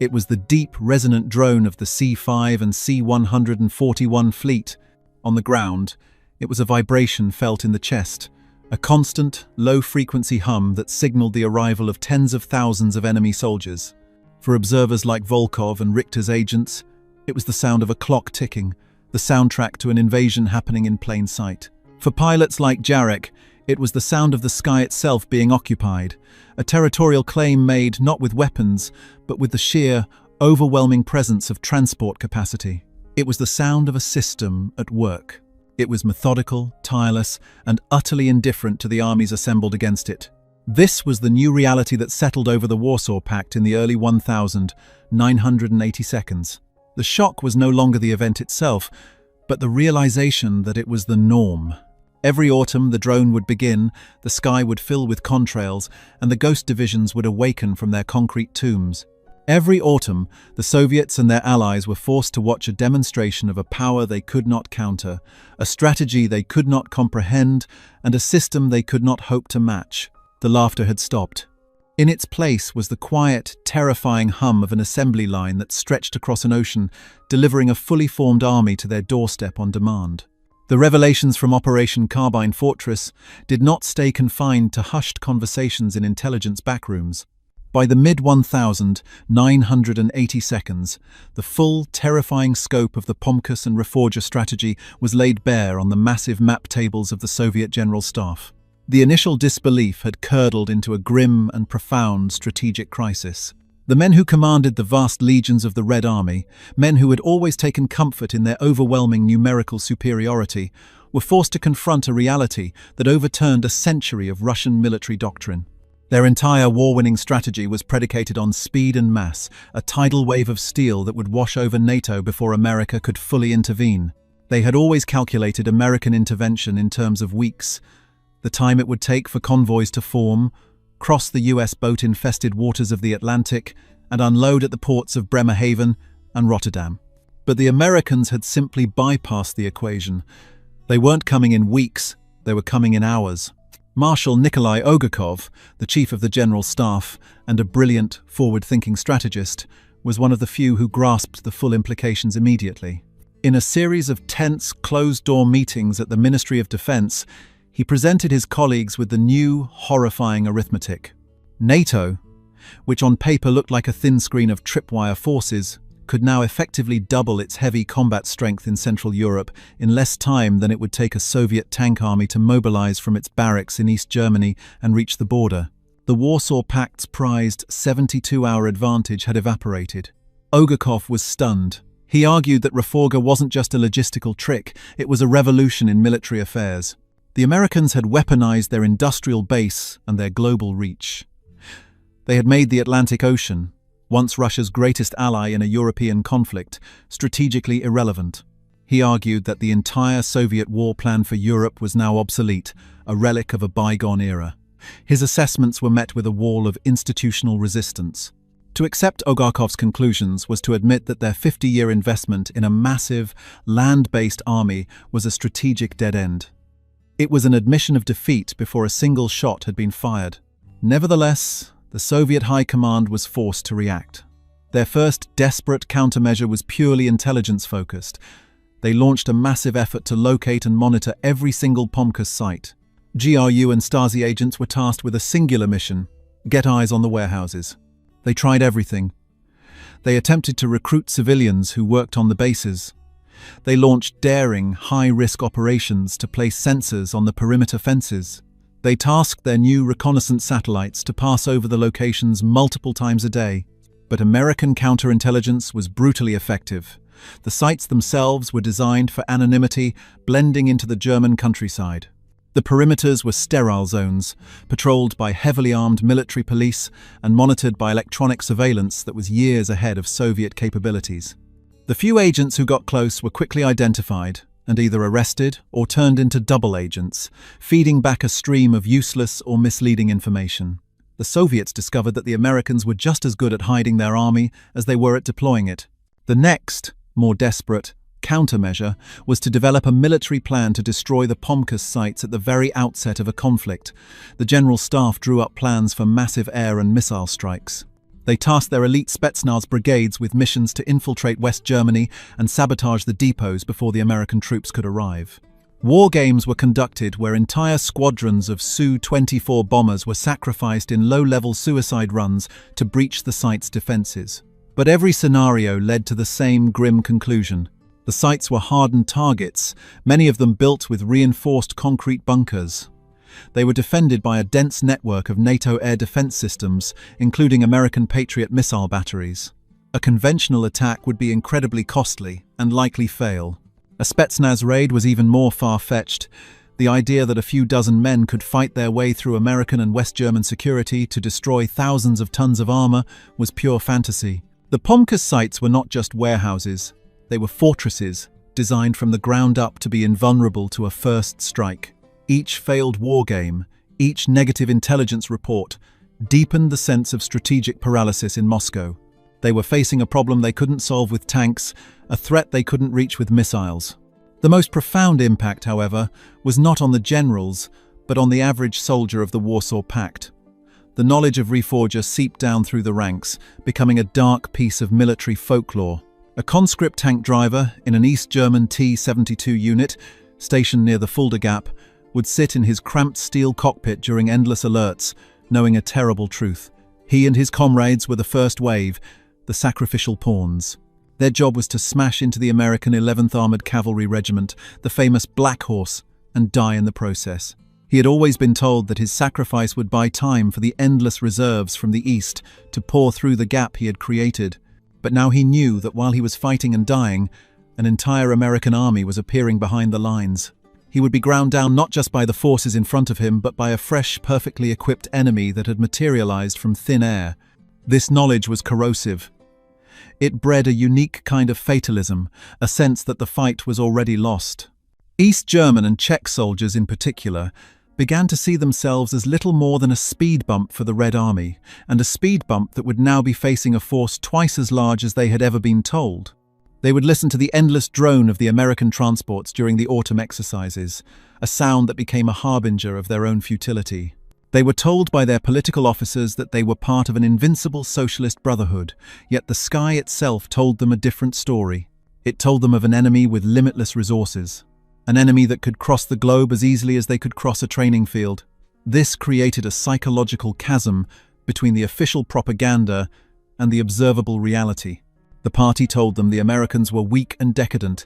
It was the deep, resonant drone of the C-5 and C-141 fleet. On the ground, it was a vibration felt in the chest, a constant, low-frequency hum that signaled the arrival of tens of thousands of enemy soldiers. For observers like Volkov and Richter's agents, it was the sound of a clock ticking, the soundtrack to an invasion happening in plain sight. For pilots like Jarek, it was the sound of the sky itself being occupied, a territorial claim made not with weapons, but with the sheer, overwhelming presence of transport capacity. It was the sound of a system at work. It was methodical, tireless, and utterly indifferent to the armies assembled against it. This was the new reality that settled over the Warsaw Pact in the early 1980 seconds. The shock was no longer the event itself, but the realization that it was the norm. Every autumn the drone would begin, the sky would fill with contrails, and the ghost divisions would awaken from their concrete tombs. Every autumn, the Soviets and their allies were forced to watch a demonstration of a power they could not counter, a strategy they could not comprehend, and a system they could not hope to match. The laughter had stopped. In its place was the quiet, terrifying hum of an assembly line that stretched across an ocean, delivering a fully formed army to their doorstep on demand. The revelations from Operation Carbine Fortress did not stay confined to hushed conversations in intelligence backrooms. By the mid-1980 seconds, the full, terrifying scope of the POMCUS and Reforger strategy was laid bare on the massive map tables of the Soviet General Staff. The initial disbelief had curdled into a grim and profound strategic crisis. The men who commanded the vast legions of the Red Army, men who had always taken comfort in their overwhelming numerical superiority, were forced to confront a reality that overturned a century of Russian military doctrine. Their entire war-winning strategy was predicated on speed and mass, a tidal wave of steel that would wash over NATO before America could fully intervene. They had always calculated American intervention in terms of weeks, the time it would take for convoys to form, cross the US boat-infested waters of the Atlantic, and unload at the ports of Bremerhaven and Rotterdam. But the Americans had simply bypassed the equation. They weren't coming in weeks, they were coming in hours. Marshal Nikolai Ogakov, the chief of the General Staff and a brilliant, forward-thinking strategist, was one of the few who grasped the full implications immediately. In a series of tense, closed-door meetings at the Ministry of Defense, he presented his colleagues with the new, horrifying arithmetic. NATO, which on paper looked like a thin screen of tripwire forces, could now effectively double its heavy combat strength in Central Europe in less time than it would take a Soviet tank army to mobilize from its barracks in East Germany and reach the border. The Warsaw Pact's prized 72-hour advantage had evaporated. Ogakov was stunned. He argued that Reforga wasn't just a logistical trick, it was a revolution in military affairs. The Americans had weaponized their industrial base and their global reach. They had made the Atlantic Ocean, once Russia's greatest ally in a European conflict, strategically irrelevant. He argued that the entire Soviet war plan for Europe was now obsolete, a relic of a bygone era. His assessments were met with a wall of institutional resistance. To accept Ogakov's conclusions was to admit that their 50-year investment in a massive, land-based army was a strategic dead end. It was an admission of defeat before a single shot had been fired. Nevertheless, the Soviet High Command was forced to react. Their first desperate countermeasure was purely intelligence-focused. They launched a massive effort to locate and monitor every single POMKUS site. GRU and Stasi agents were tasked with a singular mission: get eyes on the warehouses. They tried everything. They attempted to recruit civilians who worked on the bases. They launched daring, high-risk operations to place sensors on the perimeter fences. They tasked their new reconnaissance satellites to pass over the locations multiple times a day. But American counterintelligence was brutally effective. The sites themselves were designed for anonymity, blending into the German countryside. The perimeters were sterile zones, patrolled by heavily armed military police and monitored by electronic surveillance that was years ahead of Soviet capabilities. The few agents who got close were quickly identified and either arrested or turned into double agents, feeding back a stream of useless or misleading information. The Soviets discovered that the Americans were just as good at hiding their army as they were at deploying it. The next, more desperate, countermeasure was to develop a military plan to destroy the POMKUS sites at the very outset of a conflict. The General Staff drew up plans for massive air and missile strikes. They tasked their elite Spetsnaz brigades with missions to infiltrate West Germany and sabotage the depots before the American troops could arrive. War games were conducted where entire squadrons of Su-24 bombers were sacrificed in low-level suicide runs to breach the site's defenses. But every scenario led to the same grim conclusion. The sites were hardened targets, many of them built with reinforced concrete bunkers. They were defended by a dense network of NATO air defense systems, including American Patriot missile batteries. A conventional attack would be incredibly costly and likely fail. A Spetsnaz raid was even more far-fetched. The idea that a few dozen men could fight their way through American and West German security to destroy thousands of tons of armor was pure fantasy. The POMKUS sites were not just warehouses. They were fortresses, designed from the ground up to be invulnerable to a first strike. Each failed war game, each negative intelligence report, deepened the sense of strategic paralysis in Moscow. They were facing a problem they couldn't solve with tanks, a threat they couldn't reach with missiles. The most profound impact, however, was not on the generals, but on the average soldier of the Warsaw Pact. The knowledge of Reforger seeped down through the ranks, becoming a dark piece of military folklore. A conscript tank driver in an East German T-72 unit, stationed near the Fulda Gap, would sit in his cramped steel cockpit during endless alerts, knowing a terrible truth. He and his comrades were the first wave, the sacrificial pawns. Their job was to smash into the American 11th Armored Cavalry Regiment, the famous Black Horse, and die in the process. He had always been told that his sacrifice would buy time for the endless reserves from the east to pour through the gap he had created. But now he knew that while he was fighting and dying, an entire American army was appearing behind the lines. He would be ground down not just by the forces in front of him, but by a fresh, perfectly equipped enemy that had materialized from thin air. This knowledge was corrosive. It bred a unique kind of fatalism, a sense that the fight was already lost. East German and Czech soldiers in particular began to see themselves as little more than a speed bump for the Red Army, and a speed bump that would now be facing a force twice as large as they had ever been told. They would listen to the endless drone of the American transports during the autumn exercises, a sound that became a harbinger of their own futility. They were told by their political officers that they were part of an invincible socialist brotherhood, yet the sky itself told them a different story. It told them of an enemy with limitless resources, an enemy that could cross the globe as easily as they could cross a training field. This created a psychological chasm between the official propaganda and the observable reality. The party told them the Americans were weak and decadent,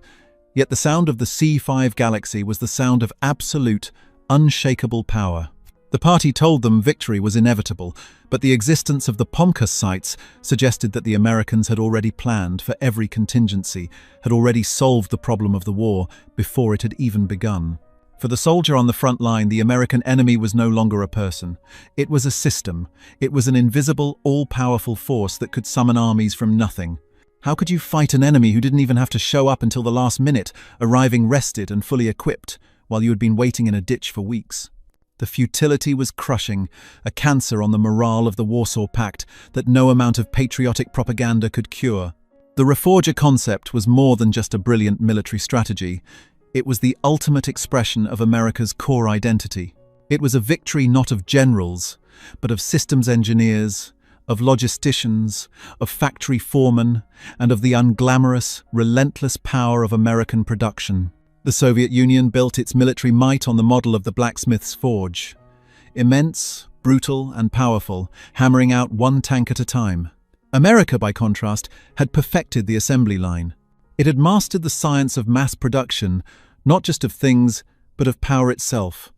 yet the sound of the C5 galaxy was the sound of absolute, unshakable power. The party told them victory was inevitable, but the existence of the POMCUS sites suggested that the Americans had already planned for every contingency, had already solved the problem of the war before it had even begun. For the soldier on the front line, the American enemy was no longer a person. It was a system. It was an invisible, all-powerful force that could summon armies from nothing. How could you fight an enemy who didn't even have to show up until the last minute, arriving rested and fully equipped, while you had been waiting in a ditch for weeks? The futility was crushing, a cancer on the morale of the Warsaw Pact that no amount of patriotic propaganda could cure. The Reforger concept was more than just a brilliant military strategy. It was the ultimate expression of America's core identity. It was a victory not of generals, but of systems engineers, of logisticians, of factory foremen, and of the unglamorous, relentless power of American production. The Soviet Union built its military might on the model of the blacksmith's forge. Immense, brutal, and powerful, hammering out one tank at a time. America, by contrast, had perfected the assembly line. It had mastered the science of mass production, not just of things, but of power itself.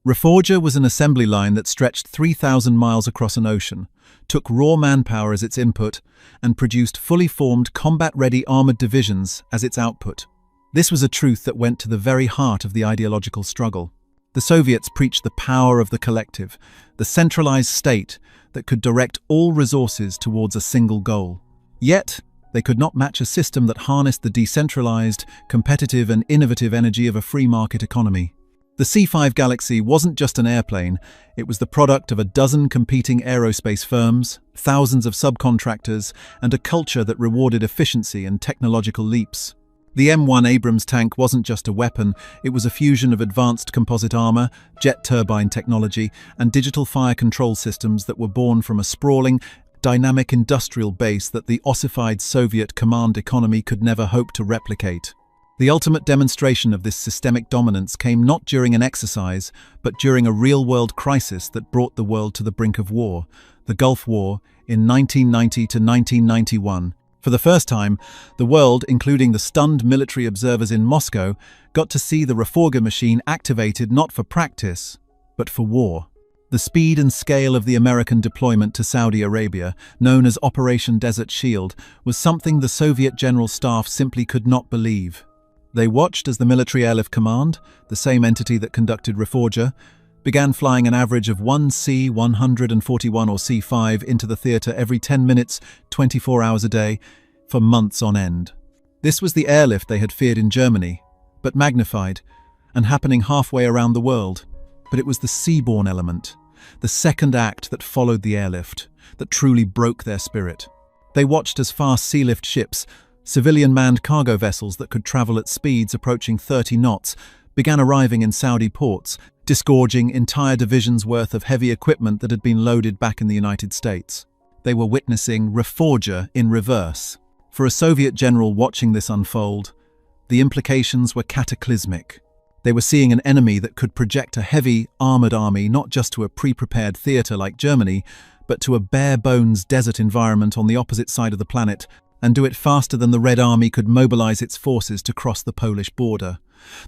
Reforger was an assembly line that stretched 3,000 miles across an ocean, took raw manpower as its input, and produced fully formed, combat-ready armored divisions as its output. This was a truth that went to the very heart of the ideological struggle. The Soviets preached the power of the collective, the centralized state that could direct all resources towards a single goal. Yet, they could not match a system that harnessed the decentralized, competitive and innovative energy of a free market economy. The C5 Galaxy wasn't just an airplane, it was the product of a dozen competing aerospace firms, thousands of subcontractors, and a culture that rewarded efficiency and technological leaps. The M1 Abrams tank wasn't just a weapon, it was a fusion of advanced composite armor, jet turbine technology, and digital fire control systems that were born from a sprawling, dynamic industrial base that the ossified Soviet command economy could never hope to replicate. The ultimate demonstration of this systemic dominance came not during an exercise, but during a real-world crisis that brought the world to the brink of war, the Gulf War, in 1990 to 1991. For the first time, the world, including the stunned military observers in Moscow, got to see the Reforger machine activated not for practice, but for war. The speed and scale of the American deployment to Saudi Arabia, known as Operation Desert Shield, was something the Soviet General Staff simply could not believe. They watched as the Military Airlift Command, the same entity that conducted Reforger, began flying an average of one C-141 or C-5 into the theatre every 10 minutes, 24 hours a day, for months on end. This was the airlift they had feared in Germany, but magnified, and happening halfway around the world. But it was the seaborne element, the second act that followed the airlift, that truly broke their spirit. They watched as fast sealift ships, civilian-manned cargo vessels that could travel at speeds approaching 30 knots, began arriving in Saudi ports, disgorging entire divisions' worth of heavy equipment that had been loaded back in the United States. They were witnessing Reforger in reverse. For a Soviet general watching this unfold, the implications were cataclysmic. They were seeing an enemy that could project a heavy, armored army not just to a pre-prepared theatre like Germany, but to a bare-bones desert environment on the opposite side of the planet, and do it faster than the Red Army could mobilize its forces to cross the Polish border.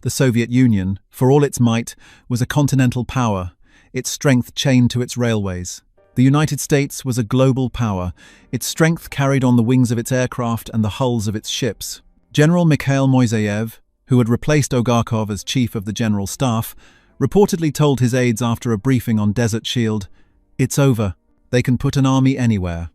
The Soviet Union, for all its might, was a continental power, its strength chained to its railways. The United States was a global power, its strength carried on the wings of its aircraft and the hulls of its ships. General Mikhail Moiseyev, who had replaced Ogarkov as chief of the general staff, reportedly told his aides after a briefing on Desert Shield, "It's over. They can put an army anywhere."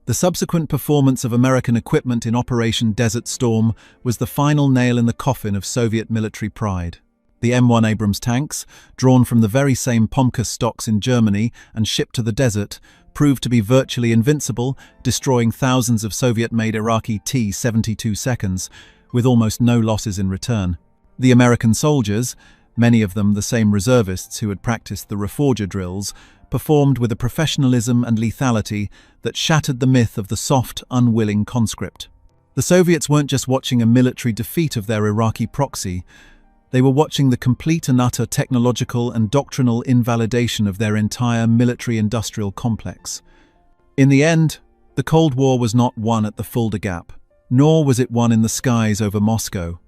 The subsequent performance of American equipment in Operation Desert Storm was the final nail in the coffin of Soviet military pride. The M1 Abrams tanks, drawn from the very same Pomka stocks in Germany and shipped to the desert, proved to be virtually invincible, destroying thousands of Soviet-made Iraqi T-72 seconds, with almost no losses in return. The American soldiers, many of them the same reservists who had practiced the reforger drills, performed with a professionalism and lethality that shattered the myth of the soft, unwilling conscript. The Soviets weren't just watching a military defeat of their Iraqi proxy, they were watching the complete and utter technological and doctrinal invalidation of their entire military-industrial complex. In the end, the Cold War was not won at the Fulda Gap, nor was it won in the skies over Moscow.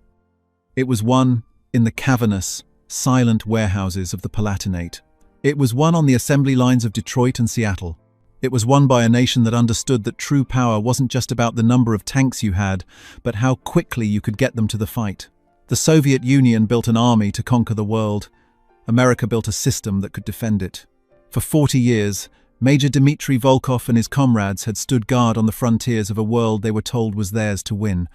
It was won in the cavernous, silent warehouses of the Palatinate. It was won on the assembly lines of Detroit and Seattle. It was won by a nation that understood that true power wasn't just about the number of tanks you had, but how quickly you could get them to the fight. The Soviet Union built an army to conquer the world. America built a system that could defend it. For 40 years, Major Dmitry Volkov and his comrades had stood guard on the frontiers of a world they were told was theirs to win.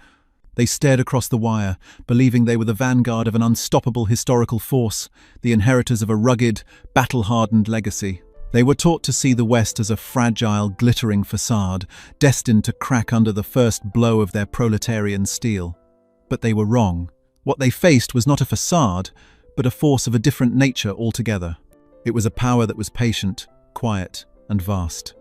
They stared across the wire, believing they were the vanguard of an unstoppable historical force, the inheritors of a rugged, battle-hardened legacy. They were taught to see the West as a fragile, glittering facade, destined to crack under the first blow of their proletarian steel. But they were wrong. What they faced was not a facade, but a force of a different nature altogether. It was a power that was patient, quiet, and vast.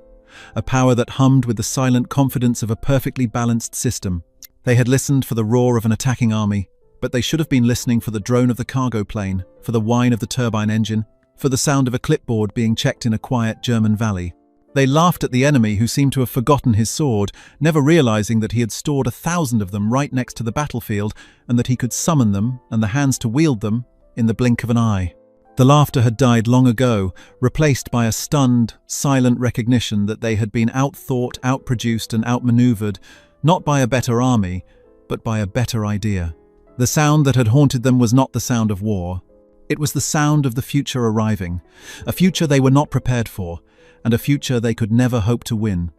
A power that hummed with the silent confidence of a perfectly balanced system. They had listened for the roar of an attacking army, but they should have been listening for the drone of the cargo plane, for the whine of the turbine engine, for the sound of a clipboard being checked in a quiet German valley. They laughed at the enemy who seemed to have forgotten his sword, never realizing that he had stored 1,000 of them right next to the battlefield and that he could summon them and the hands to wield them in the blink of an eye. The laughter had died long ago, replaced by a stunned, silent recognition that they had been outthought, outproduced and outmaneuvered, not by a better army, but by a better idea. The sound that had haunted them was not the sound of war. It was the sound of the future arriving, a future they were not prepared for, and a future they could never hope to win.